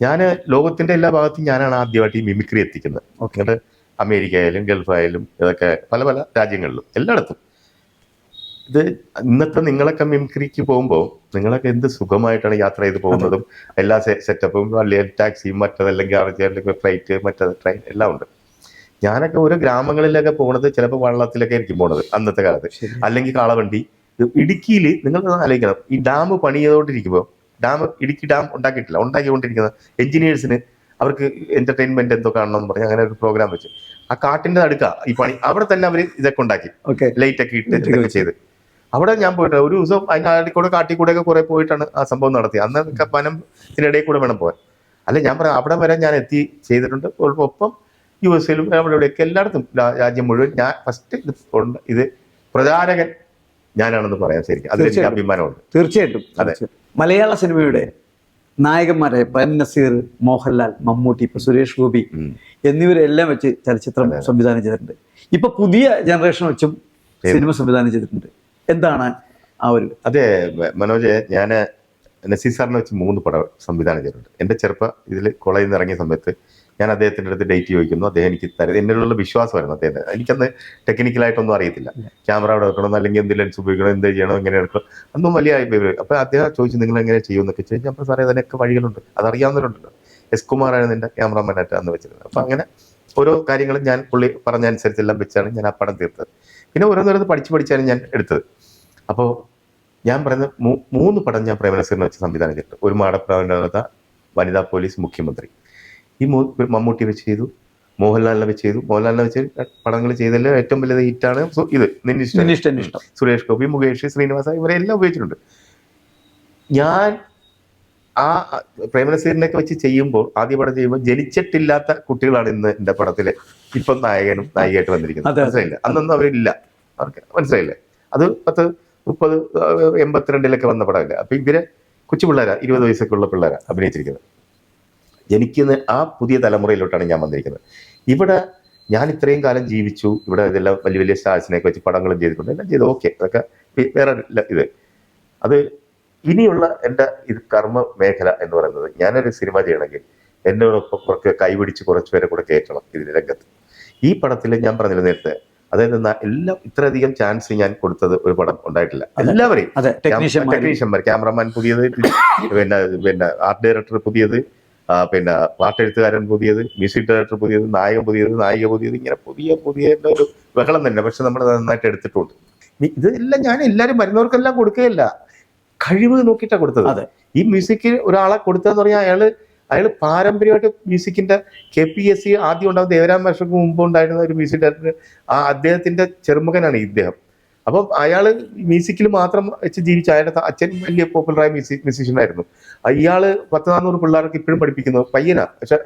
ഞാൻ ലോകത്തിന്റെ എല്ലാ ഭാഗത്തും ഞാനാണ് ആദ്യമായിട്ട് ഈ മിമിക്രി എത്തിക്കുന്നത്. എന്നിട്ട് അമേരിക്ക ആയാലും ഗൾഫ് ആയാലും ഇതൊക്കെ പല പല രാജ്യങ്ങളിലും എല്ലായിടത്തും ഇത് ഇന്നത്തെ നിങ്ങളൊക്കെ മിമിക്രിക്ക് പോകുമ്പോൾ നിങ്ങളൊക്കെ എന്ത് സുഖമായിട്ടാണ് യാത്ര ചെയ്ത് പോകുന്നതും എല്ലാ സെറ്റപ്പും അല്ലെങ്കിൽ ടാക്സിയും മറ്റതല്ലെങ്കിൽ ഫ്ലൈറ്റ് മറ്റത് ട്രെയിൻ എല്ലാം ഉണ്ട്. ഞാനൊക്കെ ഓരോ ഗ്രാമങ്ങളിലൊക്കെ പോണത് ചിലപ്പോൾ വള്ളത്തിലൊക്കെ ആയിരിക്കും പോണത് അന്നത്തെ കാലത്ത്, അല്ലെങ്കിൽ കാളവണ്ടി. ഇടുക്കിയിൽ നിങ്ങൾ ആലോചിക്കണം, ഈ ഡാം പണിതുകൊണ്ടിരിക്കുമ്പോൾ ഇടുക്കി ഡാം ഉണ്ടാക്കിക്കൊണ്ടിരിക്കുന്ന എഞ്ചിനീയേഴ്സിന് അവർക്ക് എന്റർടൈൻമെന്റ് എന്തോ കാണണമെന്ന് പറഞ്ഞ് അങ്ങനെ ഒരു പ്രോഗ്രാം വെച്ച് ആ കാട്ടിന്റെ അടുക്ക ഈ പണി അവിടെ തന്നെ അവർ ഇതൊക്കെ ഉണ്ടാക്കി ലൈറ്റ് ഒക്കെ ഇട്ട് ഇതൊക്കെ ചെയ്ത് അവിടെ ഞാൻ പോയിട്ട് ഒരു ദിവസം അതിൻ്റെ കൂടെ കാട്ടിൽ കൂടെ ഒക്കെ കുറെ പോയിട്ടാണ് ആ സംഭവം നടത്തിയത്. അന്നൊക്കെ വനത്തിനിടയിൽ കൂടെ വേണം പോകാൻ. അല്ല ഞാൻ പറയാം, അവിടെ വരെ ഞാൻ എത്തി ചെയ്തിട്ടുണ്ട്. ഒപ്പം USA-ലും അവിടെ ഇവിടെയൊക്കെ എല്ലായിടത്തും രാജ്യം മുഴുവൻ ഞാൻ ഫസ്റ്റ് ഇത് പ്രചാരകൻ ഞാനാണെന്ന് പറയാൻ ശരിക്കും അതിൽ അഭിമാനമുണ്ട്. തീർച്ചയായിട്ടും. അതെ, മലയാള സിനിമയുടെ നായകന്മാരെ പ്രേം നസീർ, മോഹൻലാൽ, മമ്മൂട്ടി, ഇപ്പൊ സുരേഷ് ഗോപി എന്നിവരെല്ലാം വെച്ച് ചലച്ചിത്രം സംവിധാനം ചെയ്തിട്ടുണ്ട്. ഇപ്പൊ പുതിയ ജനറേഷൻ വെച്ചും സിനിമ സംവിധാനം ചെയ്തിട്ടുണ്ട്. എന്താണ് ആ ഒരു? അതെ മനോജ്, ഞാൻ നസീർ സാറിനെ വെച്ച് 3 പടം സംവിധാനം ചെയ്തിട്ടുണ്ട്. എൻ്റെ ഇതിൽ കോളേജിൽ നിന്ന് ഇറങ്ങിയ സമയത്ത് ഞാൻ അദ്ദേഹത്തിൻ്റെ അടുത്ത് ഡേറ്റ് ചോദിക്കുന്നു. അദ്ദേഹം എനിക്ക് എന്നോടുള്ള വിശ്വാസമായിരുന്നു അദ്ദേഹത്തെ. എനിക്കന്ന് ടെക്നിക്കലായിട്ടൊന്നും അറിയത്തില്ല. ക്യാമറ അവിടെ വെക്കണം, അല്ലെങ്കിൽ എന്ത് ലെൻസ് ഉപയോഗിക്കണം, എന്ത് ചെയ്യണം, എങ്ങനെ എടുക്കണം, അന്നും വലിയ അപ്പോൾ അദ്ദേഹം ചോദിച്ചു നിങ്ങൾ എങ്ങനെ ചെയ്യുമെന്നൊക്കെ ചോദിച്ചു. അപ്പോൾ സാറേ അതിനൊക്കെ വഴികളുണ്ട്, അതറിയാവുന്നവരുണ്ടല്ലോ. എസ് കുമാറാണ് എൻ്റെ ക്യാമറാമാനായിട്ട് അന്ന് വെച്ചിരുന്നത്. അപ്പോൾ അങ്ങനെ ഓരോ കാര്യങ്ങളും ഞാൻ പുള്ളി പറഞ്ഞനുസരിച്ചെല്ലാം വെച്ചാണ് ഞാൻ ആ പടം തീർത്തത്. പിന്നെ ഓരോന്നോരോന്ന് പഠിച്ചാണ് ഞാൻ എടുത്തത്. അപ്പോൾ ഞാൻ പറയുന്ന 3 പടം ഞാൻ പ്രേം നസീറിനെ വെച്ച് സംവിധാനം ചെയ്തിട്ടുണ്ട്. ഒരു മാടപ്രാവിനകത്ത, വനിതാ പോലീസ്, മുഖ്യമന്ത്രി. ഈ മമ്മൂട്ടി വെച്ച് ചെയ്തു, മോഹൻലാലിനെ വെച്ച് ചെയ്തു. മോഹൻലാലിനെ വെച്ച് പടങ്ങൾ ചെയ്തതിൽ ഏറ്റവും വലിയ ഹിറ്റാണ് ഇത് നിന്നിഷ്ടം. സുരേഷ് ഗോപി, മുകേഷ്, ശ്രീനിവാസ ഇവരെല്ലാം ഉപയോഗിച്ചിട്ടുണ്ട്. ഞാൻ ആ പ്രേം നസീറിനെയൊക്കെ വെച്ച് ചെയ്യുമ്പോൾ ആദ്യ പടം ചെയ്യുമ്പോൾ ജനിച്ചിട്ടില്ലാത്ത കുട്ടികളാണ് ഇന്ന് എൻ്റെ പടത്തിലെ ഇപ്പം നായകനും നായികയായിട്ട് വന്നിരിക്കുന്നത്. മനസ്സിലായില്ല, അന്നൊന്നും അവരില്ല, അവർക്ക് മനസ്സിലായില്ലേ. അത് 82 വന്ന പടമില്ല. അപ്പൊ ഇവരെ കൊച്ചു പിള്ളേരാ, 20 വയസ്സൊക്കെ ഉള്ള പിള്ളേരാ അഭിനയിച്ചിരിക്കുന്നത്. ജനിക്കുന്ന ആ പുതിയ തലമുറയിലോട്ടാണ് ഞാൻ വന്നിരിക്കുന്നത്. ഇവിടെ ഞാൻ ഇത്രയും കാലം ജീവിച്ചു, ഇവിടെ ഇതെല്ലാം വലിയ വലിയ സ്റ്റാർസിനെയൊക്കെ വെച്ച് പടങ്ങളും ചെയ്തിട്ടുണ്ട്, എല്ലാം ചെയ്തു. ഓക്കെ, അതൊക്കെ വേറെ ഇത്. അത് ഇനിയുള്ള എൻ്റെ ഇത് കർമ്മ മേഖല എന്ന് പറയുന്നത്, ഞാനൊരു സിനിമ ചെയ്യണമെങ്കിൽ എന്നോടൊപ്പം കൈപിടിച്ച് കുറച്ച് പേരെ കൂടെ കയറ്റണം ഇതിന് രംഗത്ത്. ഈ പടത്തിൽ ഞാൻ പറഞ്ഞില്ല നേരത്തെ, അതായത് എല്ലാം ഇത്രയധികം ചാൻസ് ഞാൻ കൊടുത്തത് ഒരു പടം ഉണ്ടായിട്ടില്ല. എല്ലാവരെയും ടെക്നീഷ്യന്മാർ, ക്യാമറമാൻ പുതിയത്, പിന്നെ ആർട്ട് ഡയറക്ടർ പുതിയത്, പിന്നെ പാട്ടെഴുത്തുകാരൻ പുതിയത്, മ്യൂസിക് ഡയറക്ടർ പുതിയത്, നായകൻ പുതിയത്, നായിക പുതിയത്, ഇങ്ങനെ പുതിയ ഒരു ബഹളം തന്നെ. പക്ഷെ നമ്മൾ നന്നായിട്ട് എടുത്തിട്ടുണ്ട്. ഇതെല്ലാം ഞാൻ എല്ലാവരും വരുന്നവർക്കെല്ലാം കൊടുക്കുകയല്ല, കഴിവ് നോക്കിയിട്ടാണ് കൊടുത്തത്. ഈ മ്യൂസിക് ഒരാളെ കൊടുത്തതെന്ന് പറഞ്ഞാൽ അയാൾ പാരമ്പര്യമായിട്ട് മ്യൂസിക്കിന്റെ KPSC ആദ്യം ഉണ്ടാകുന്ന ദേവരാം വർഷങ്ങൾക്ക് മുമ്പ് ഉണ്ടായിരുന്ന ഒരു മ്യൂസിക് ഡയറക്ടർ, അദ്ദേഹത്തിന്റെ ചെറുമകനാണ് ഇദ്ദേഹം. അപ്പം അയാൾ മ്യൂസിക്കിൽ മാത്രം വെച്ച് ജീവിച്ച, അയാളുടെ അച്ഛൻ വലിയ പോപ്പുലറായ മ്യൂസീഷ്യൻ ആയിരുന്നു. ഇയാള് 100-400 പിള്ളേർക്ക് ഇപ്പോഴും പഠിപ്പിക്കുന്നു, പയ്യനാ. പക്ഷെ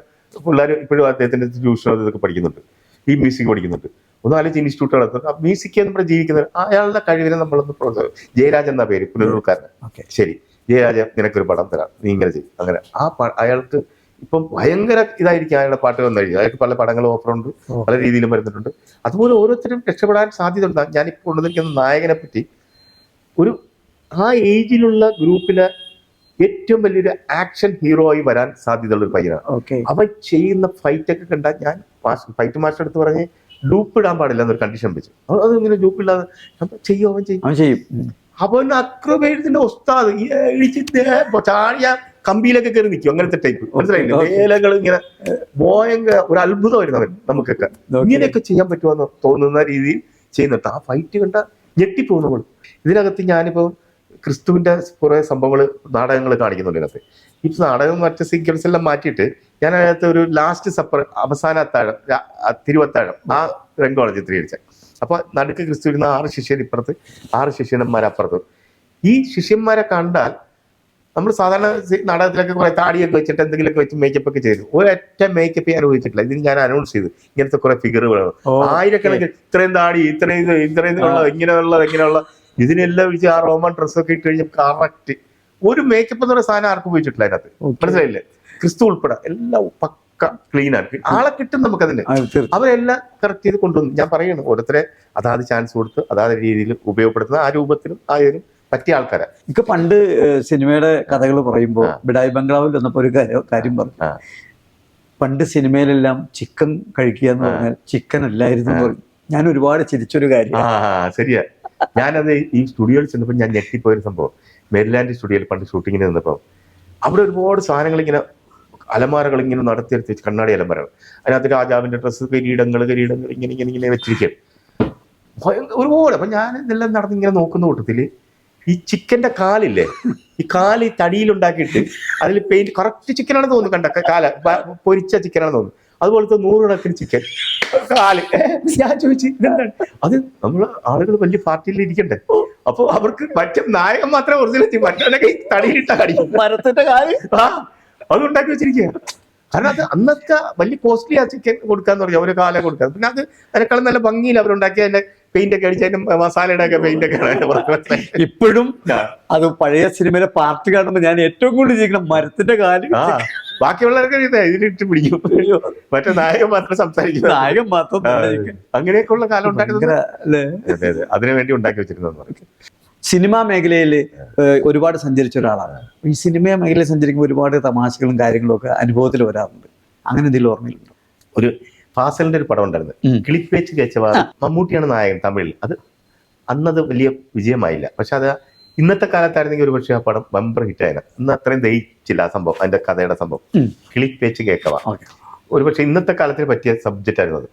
പിള്ളേർ ഇപ്പോഴും അദ്ദേഹത്തിന്റെ ട്യൂഷൻ ഇതൊക്കെ പഠിക്കുന്നുണ്ട്, ഈ മ്യൂസിക് പഠിക്കുന്നുണ്ട്. ഒന്ന് ആലോചിച്ച് ഇൻസ്റ്റിറ്റ്യൂട്ട് നടത്തുന്നത്, മ്യൂസിക് നമ്മുടെ ജീവിക്കുന്നത്. അയാളുടെ കഴിവിനെ നമ്മളൊന്ന് പ്രോത്സാഹിക്കും. ജയരാജ് എന്ന പേര്, പുനലൂർക്കാരൻ. ശരി, ജയരാജ നിനക്കൊരു പടം തരാം, നീ ഇങ്ങനെ ചെയ്യും. അങ്ങനെ അയാൾക്ക് ഇപ്പം ഭയങ്കര ഇതായിരിക്കും അയാളുടെ പാട്ട് വന്നു കഴിഞ്ഞാൽ. അയാൾക്ക് പല പടങ്ങളും ഓഫറുണ്ട്, പല രീതിയിലും വരുന്നുണ്ട്. അതുപോലെ ഓരോരുത്തരും രക്ഷപ്പെടാൻ സാധ്യത ഉണ്ടാകും. ഞാനിപ്പോൾ കൊണ്ടുവന്നിരിക്കുന്ന നായകനെ പറ്റി ആ ഏജിലുള്ള ഗ്രൂപ്പിലെ ഏറ്റവും വലിയൊരു ആക്ഷൻ ഹീറോ ആയി വരാൻ സാധ്യതയുള്ള ഒരു പയ്യനാണ്. അവൻ ചെയ്യുന്ന ഫൈറ്റ് ഒക്കെ കണ്ടാൽ ഞാൻ ഫൈറ്റ് മാസ്റ്റർ എടുത്ത് പറഞ്ഞ് ഡൂപ്പ് ഇടാൻ പാടില്ല എന്നൊരു കണ്ടീഷൻ വെച്ചു. അത് ഇങ്ങനെ ഡൂപ്പ് ഇല്ലാതെ അവൻ ചെയ്യും. അവൻ അക്രമേഴത്തിന്റെ ഒസ്താദ് ചാടിയ കമ്പിയിലൊക്കെ കയറി നിൽക്കും, അങ്ങനത്തെ ടൈപ്പ്. മനസ്സിലായില്ലേ? വേലകൾ ഇങ്ങനെ ഭയങ്കര ഒരു അത്ഭുതമായിരുന്നു അവൻ. നമുക്കൊക്കെ ഇങ്ങനെയൊക്കെ ചെയ്യാൻ പറ്റുമെന്ന് തോന്നുന്ന രീതിയിൽ ചെയ്യുന്നുണ്ട്. ആ ഫൈറ്റ് കണ്ട ഞെട്ടിപ്പോകും നമ്മൾ. ഇതിനകത്ത് ഞാനിപ്പോ ക്രിസ്തുവിന്റെ കുറെ സംഭവങ്ങൾ, നാടകങ്ങൾ കാണിക്കുന്നുണ്ട് ഇതിനകത്ത്. ഈ നാടകം മറ്റു സീക്വൻസ് എല്ലാം മാറ്റിയിട്ട് ഞാൻ അതിനകത്ത് ഒരു ലാസ്റ്റ് സപ്പർ, അവസാന അത്താഴം, തിരുവത്താഴം, ആ രംഗമാണ് ചിത്രീകരിച്ചത്. അപ്പൊ നടുക്ക് ക്രിസ്തു ഇരുന്ന 6 ശിഷ്യർ ഇപ്പുറത്ത്, 6 ശിഷ്യന്മാരപ്പുറത്ത്. ഈ ശിഷ്യന്മാരെ കണ്ടാൽ നമ്മൾ സാധാരണ നാടകത്തിലൊക്കെ കുറെ താടിയൊക്കെ വെച്ചിട്ട് എന്തെങ്കിലുമൊക്കെ വെച്ച് മേക്കപ്പ് ഒക്കെ ചെയ്തു. ഒരൊറ്റ മേക്കപ്പ് ഞാൻ ഉപയോഗിച്ചിട്ടില്ല. ഇതിന് ഞാൻ അനൗൺസ് ചെയ്തു ഇങ്ങനത്തെ കുറെ ഫിഗറുകളാണ്, ആയിരക്കണക്കിന്, ഇത്രയും താടി, ഇത്രയും ഇങ്ങനെയുള്ള ഇതിനെല്ലാം വെച്ച് ആ റോമൻ ഡ്രസ്സൊക്കെ ഇട്ട് കഴിഞ്ഞാൽ കറക്റ്റ് ഒരു മേക്കപ്പ് എന്ന് പറയുന്ന സാധനം ആർക്കും ഉപയോഗിച്ചിട്ടില്ല അതിനകത്ത്. മനസ്സിലായില്ലേ? ക്രിസ്തു ഉൾപ്പെടെ എല്ലാം പക്ക ക്ലീൻ ആണ്. ആളെ കിട്ടും നമുക്കതിന്. അവരെല്ലാം കറക്റ്റ് ചെയ്ത് കൊണ്ടുവന്നു. ഞാൻ പറയുന്നു, ഓരോരുത്തരെ അതാത് ചാൻസ് കൊടുത്ത് അതാത് രീതിയിൽ ഉപയോഗപ്പെടുത്തുന്ന ആ രൂപത്തിലും ആയാലും പറ്റിയ ആൾക്കാരാ. ഇക്ക് പണ്ട് സിനിമയുടെ കഥകൾ പറയുമ്പോൾ ബിഡായി ബംഗ്ലാവിൽ വന്നപ്പോൾ ഒരു കാര്യം പറഞ്ഞു. പണ്ട് സിനിമയിലെല്ലാം ചിക്കൻ കഴിക്കുക എന്ന് പറഞ്ഞാൽ ചിക്കൻ അല്ലായിരുന്നു എന്ന് പറഞ്ഞു. ഞാൻ ഒരുപാട് ചിരിച്ചൊരു കാര്യം. ശരിയാ. ഞാനത് ഈ സ്റ്റുഡിയോയിൽ ചെന്നപ്പോൾ ഞാൻ ഞെട്ടിപ്പോയൊരു സംഭവം. മെരിലാൻഡ് സ്റ്റുഡിയോയിൽ പണ്ട് ഷൂട്ടിങ്ങിന് നിന്നപ്പോൾ അവിടെ ഒരുപാട് സാധനങ്ങൾ ഇങ്ങനെ അലമാരകൾ ഇങ്ങനെ നടത്തിയെടുത്ത് വെച്ച്, കണ്ണാടി അലമാരകൾ, അതിനകത്ത് രാജാവിന്റെ ഡ്രസ്സ്, കിരീടങ്ങൾ ഇങ്ങനെ ഇങ്ങനെ ഇങ്ങനെ വെച്ചിരിക്കും ഒരുപാട്. അപ്പൊ ഞാൻ ഇതെല്ലാം നടന്ന് ഇങ്ങനെ നോക്കുന്ന കൂട്ടത്തില് ഈ ചിക്കന്റെ കാലില്ലേ, ഈ കാല് തടിയിലുണ്ടാക്കിയിട്ട് അതിൽ പെയിന്റ് കറക്റ്റ് ചിക്കനാണെന്ന് തോന്നുന്നു, കണ്ട കാല പൊരിച്ച ചിക്കനാണെന്ന് തോന്നുന്നു, അതുപോലത്തെ 100 കണക്കിന് ചിക്കൻ കാല്. ഞാൻ ചോദിച്ചു ഇതെന്താണ്? അത് നമ്മള് ആളുകൾ വലിയ പാർട്ടിയിൽ ഇരിക്കണ്ടേ, അപ്പൊ അവർക്ക് മറ്റേ നായകൻ മാത്രമേ ഒറിജിനൽ, മറ്റേ തടിയിലിട്ട കടി മരത്തിന്റെ കാല് അത് ഉണ്ടാക്കി വെച്ചിരിക്കുക. കാരണം അത് അന്നത്തെ വലിയ കോസ്റ്റ്ലി ആ ചിക്കൻ കൊടുക്കാന്ന് പറഞ്ഞാൽ ഒരു കാലം കൊടുക്കുക. പിന്നെ അത് അതിനേക്കാളും നല്ല ഭംഗിയിൽ അവരുണ്ടാക്കി അതിന്റെ പെയിന്റ് ഒക്കെ അടിച്ച് അതിന്റെ മസാലയുടെ ഒക്കെ പെയിന്റ് ഒക്കെ. ഇപ്പോഴും അത് പഴയ സിനിമയിലെ പാർട്ടി കാണുമ്പോൾ ഞാൻ ഏറ്റവും കൂടുതൽ ചെയ്യുന്ന മരത്തിന്റെ കാല്. ബാക്കിയുള്ളവർക്ക് ഇതിലിട്ട് പിടിക്കും, മറ്റേ നായകൻ മാത്രം സംസാരിക്കും, നായകൻ മാത്രം. അങ്ങനെയൊക്കെയുള്ള കാലം ഉണ്ടാക്കുന്നത് അതിനു വേണ്ടി ഉണ്ടാക്കി വെച്ചിരുന്നു. സിനിമാ മേഖലയിൽ ഒരുപാട് സഞ്ചരിച്ച ഒരാളാണ്. ഈ സിനിമാ മേഖലയിൽ സഞ്ചരിക്കുമ്പോൾ ഒരുപാട് തമാശകളും കാര്യങ്ങളും ഒക്കെ അനുഭവത്തിൽ വരാറുണ്ട്. അങ്ങനെ എന്തെങ്കിലും ഓർമ്മയിലുണ്ടോ? ഒരു ഫാസലിന്റെ ഒരു പടം ഉണ്ടായിരുന്നു, കിളിപ്പേച്ച് കേച്ചവാ. മമ്മൂട്ടിയാണ് നായകൻ തമിഴിൽ. അത് അന്നത് വലിയ വിജയമായില്ല. പക്ഷെ അത് ഇന്നത്തെ കാലത്തായിരുന്നെങ്കിൽ ഒരു പക്ഷേ ആ പടം ബമ്പർ ഹിറ്റായിരുന്നു. ഇന്ന് അത്രയും ദഹിച്ചില്ല ആ സംഭവം, അതിന്റെ കഥയുടെ സംഭവം. കിളിപ്പേച്ച് കേക്കവാ ഒരു പക്ഷെ ഇന്നത്തെ കാലത്തിന് പറ്റിയ സബ്ജക്റ്റ് ആയിരുന്നു അത്.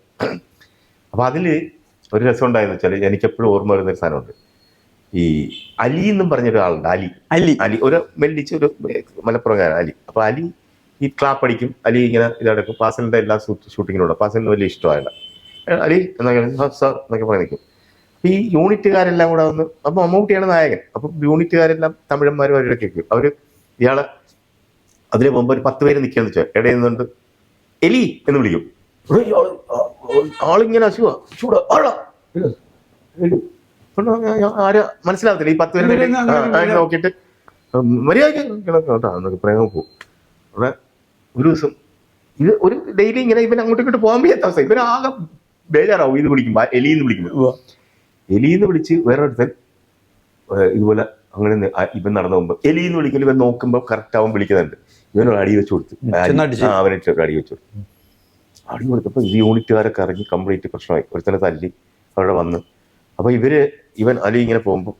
അപ്പൊ അതില് ഒരു രസം ഉണ്ടായെന്ന് വെച്ചാൽ എനിക്ക് എപ്പോഴും ഓർമ്മ വരുന്ന ഒരു സാധനമുണ്ട്. ഈ അലി എന്നും പറഞ്ഞൊരാളുണ്ട്, അലി ഒരു മെല്ലിച്ച് ഒരു മലപ്പുറംകാരൻ അലി. അപ്പൊ അലി ഈ ക്ലാപ്പ് അടിക്കും, അലി ഇങ്ങനെ ഇതടക്കും. ഫാസിലിന്റെ എല്ലാ ഷൂട്ടിങ്ങിനുള്ള ഫാസിലിന് വലിയ ഇഷ്ടമായില്ല. അലി എന്നൊക്കെ പറഞ്ഞ് നിൽക്കും. ഈ യൂണിറ്റുകാരെല്ലാം കൂടെ വന്ന്, അപ്പൊ മമ്മൂട്ടിയാണ് നായകൻ. അപ്പൊ യൂണിറ്റുകാരെല്ലാം തമിഴന്മാരും അവരുടെ കേൾക്കും. അവര് ഇയാളെ അതിന് മുമ്പ് ഒരു 10 പേര് നിൽക്കാന്ന് വെച്ചാൽ ഇടയിൽ നിന്നുകൊണ്ട് എലി എന്ന് വിളിക്കും. ആളിങ്ങനെ അസുഖ ചൂട് ആരും മനസ്സിലാവത്തില്ല. ഈ 10 പേര് നോക്കിയിട്ട് മര്യാദക്ക് പ്രേമം പോകും. അവിടെ ഒരു ദിവസം ഇത് ഒരു ഡെയിലി ഇങ്ങനെ ഇവൻ അങ്ങോട്ടും ഇങ്ങോട്ട് പോകാൻ വയ്യാത്ത അവസ്ഥ. ഇവനാകെ ബേജാറാവും ഇത് വിളിക്കുമ്പോ, എലിന്ന് വിളിക്കുമ്പോ. എലിന്ന് വിളിച്ച് വേറൊരുത്തൻ ഇതുപോലെ അങ്ങനെ ഇവൻ നടന്നു പോകുമ്പോ എലിന്ന് വിളിക്കൽ ഇവൻ നോക്കുമ്പോ കറക്റ്റ് അവൻ വിളിക്കുന്നുണ്ട്. ഇവനൊരു അടി വെച്ച് കൊടുത്തു, അവനിട്ട് അടി വെച്ചു കൊടുത്തു. അടി കൊടുത്തപ്പോ ഇത് യൂണിറ്റുകാരൊക്കെ ഇറങ്ങി കംപ്ലീറ്റ് പ്രശ്നമായി. ഒരുത്തനെ തല്ലി അവിടെ വന്ന്. അപ്പൊ ഇവൻ അലി ഇങ്ങനെ പോകുമ്പോ,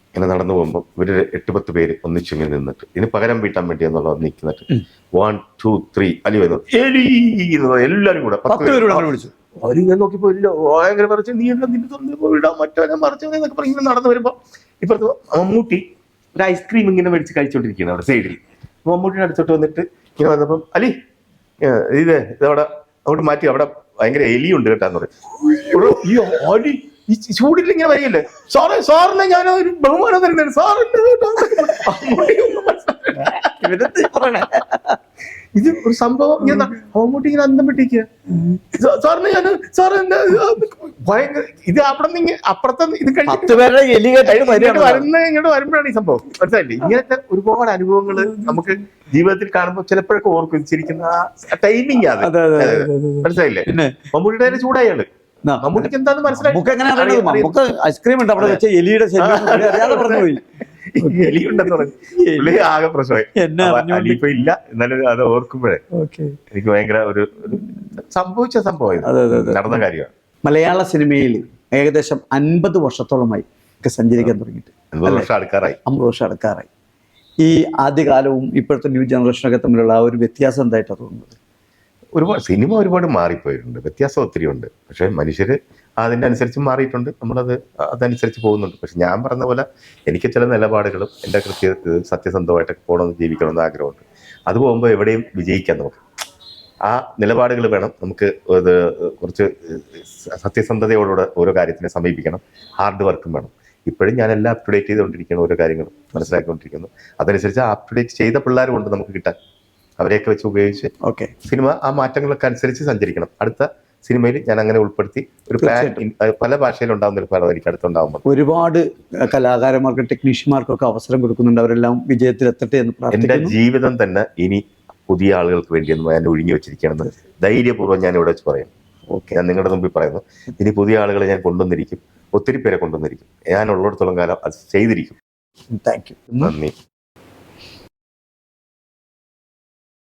ഇങ്ങനെ നടന്നു പോകുമ്പോ ഇവര് 8-10 പേര് ഒന്നിച്ചിങ്ങനെ നിന്നിട്ട് ഇതിന് പകരം വീട്ടാൻ വേണ്ടി എന്നുള്ളത് നിൽക്കുന്നിട്ട് 1 2 3 അലി വരുന്നു, എലി എല്ലാരും കൂടെ 10 പേര് വിളിച്ചു. അവര് ഇങ്ങനെ നോക്കിയപ്പോ ഇല്ല ഭയങ്കര പറിച്ച് നീ എല്ലാം നിന്റെ തൊന്നിപ്പോ ഇടാൻ മറ്റവനെ മറിച്ചവനെന്നൊക്കെ പറഞ്ഞ് ഇങ്ങനെ നടന്നു വരുമ്പോ ഇപ്പുറത്ത് മമ്മൂട്ടി ഒരു ഐസ്ക്രീം ഇങ്ങനെ മേടിച്ച് കഴിച്ചോണ്ടിരിക്കുകയാണ് അവിടെ സൈഡിൽ. മമ്മൂട്ടിയുടെ അടുത്തോട്ട് വന്നിട്ട് ഇങ്ങനെ വന്നപ്പം അലി ഇതവിടെ അങ്ങോട്ട് മാറ്റി, അവിടെ ഭയങ്കര എലിയുണ്ട് കേട്ടാന്ന് പറയും. ഈ അലി ഈ ചൂടിൽ ഇങ്ങനെ വരികയല്ലേ, സാറിനെ ഞാൻ ഒരു ബഹുമാനം തരുന്നുണ്ട്, സാറിന്റെ ഇത് ഒരു സംഭവം ഇങ്ങനെ മമ്മൂട്ടി ഇങ്ങനെ അന്തം വിട്ടിരിക്കുക. സാറിന് ഞാൻ സാറിന്റെ ഭയങ്കര ഇത് അവിടെ നിന്ന് അപ്പുറത്തെ ഇത് കഴിഞ്ഞിട്ട് ഇങ്ങോട്ട് വരുമ്പോഴാണ് ഈ സംഭവം മനസ്സിലായില്ലേ. ഇങ്ങനത്തെ ഒരുപാട് അനുഭവങ്ങൾ നമുക്ക് ജീവിതത്തിൽ കാണുമ്പോൾ ചിലപ്പോഴൊക്കെ ഓർക്കും ചിരിക്കുന്ന ആ ടൈമിങ് ആണ്. മനസ്സിലായില്ലേ. മമ്മൂട്ടിയുടെ ചൂടായാണ്. മമ്മൂട്ടിക്ക് എന്താന്ന് മനസ്സിലായി. ഐസ്ക്രീം ഉണ്ട് അവിടെ വെച്ച എലിയുടെ എലിയുണ്ടെന്ന് പറഞ്ഞു ആകെ പ്രശ്നമായി. ഇപ്പൊ ഇല്ല, എന്നാലും അത് ഓർക്കുമ്പോഴേ എനിക്ക് ഭയങ്കര ഒരു സംഭവിച്ച സംഭവം, നടന്ന കാര്യമാണ്. മലയാള സിനിമയിൽ ഏകദേശം 50 വർഷത്തോളമായി ഒക്കെ സഞ്ചരിക്കാൻ തുടങ്ങിയിട്ട് 50 വർഷം അടുക്കാറായി. ഈ ആദ്യകാലവും ഇപ്പോഴത്തെ ന്യൂ ജനറേഷനൊക്കെ തമ്മിലുള്ള ആ ഒരു വ്യത്യാസം എന്തായിട്ടാണ് തോന്നുന്നത്? സിനിമ ഒരുപാട് മാറിപ്പോയിട്ടുണ്ട്, വ്യത്യാസം ഒത്തിരി ഉണ്ട്. പക്ഷെ മനുഷ്യര് അതിൻ്റെ അനുസരിച്ച് മാറിയിട്ടുണ്ട്, നമ്മളത് അതനുസരിച്ച് പോകുന്നുണ്ട്. പക്ഷെ ഞാൻ പറഞ്ഞ പോലെ എനിക്ക് ചില നിലപാടുകളും എൻ്റെ സത്യസന്ധമായിട്ടൊക്കെ പോകണമെന്ന് ജീവിക്കണമെന്ന് ആഗ്രഹമുണ്ട്. അത് പോകുമ്പോൾ എവിടെയും വിജയിക്കാൻ നമുക്ക് ആ നിലപാടുകൾ വേണം. നമുക്ക് ഇത് കുറച്ച് സത്യസന്ധതയോടുകൂടെ ഓരോ കാര്യത്തിനെ സമീപിക്കണം. ഹാർഡ് വർക്കും വേണം. ഇപ്പോഴും ഞാനെല്ലാം അപ് ടു ഡേറ്റ് ചെയ്തുകൊണ്ടിരിക്കുന്നു, ഓരോ കാര്യങ്ങളും മനസ്സിലാക്കിക്കൊണ്ടിരിക്കുന്നു. അതനുസരിച്ച് അപ് ടു ഡേറ്റ് ചെയ്ത പിള്ളേരുമുണ്ട് നമുക്ക് കിട്ടാൻ. അവരെയൊക്കെ വെച്ച് ഉപയോഗിച്ച് സിനിമ ആ മാറ്റങ്ങളൊക്കെ അനുസരിച്ച് സഞ്ചരിക്കണം. അടുത്ത സിനിമയിൽ ഞാൻ അങ്ങനെ ഉൾപ്പെടുത്തി ഒരു പ്ലാൻ പല ഭാഷയിൽ ഉണ്ടാകുന്ന ഒരു പ്ലാൻ എനിക്ക് അടുത്തുണ്ടാകുമ്പോൾ ഒരുപാട് കലാകാരന്മാർക്കും ടെക്നീഷ്യന്മാർക്കൊക്കെ അവസരം കൊടുക്കുന്നുണ്ട്. അവരെല്ലാം വിജയത്തിലെത്തട്ടെ എന്ന് പ്രാർത്ഥിക്കുന്നു. എൻ്റെ ജീവിതം തന്നെ ഇനി പുതിയ ആളുകൾക്ക് വേണ്ടിയൊന്നും ഞാൻ ഒഴിഞ്ഞു വെച്ചിരിക്കണമെന്ന് ധൈര്യപൂർവ്വം ഞാൻ ഇവിടെ വെച്ച് പറയാം. ഓക്കെ, ഞാൻ നിങ്ങളുടെ മുമ്പിൽ പറയുന്നു. ഇനി പുതിയ ആളുകളെ ഞാൻ കൊണ്ടുവന്നിരിക്കും, ഒത്തിരി പേരെ കൊണ്ടുവന്നിരിക്കും. ഞാൻ ഉള്ളിടത്തോളം കാലം അത് ചെയ്തിരിക്കും. Thank you. നന്ദി.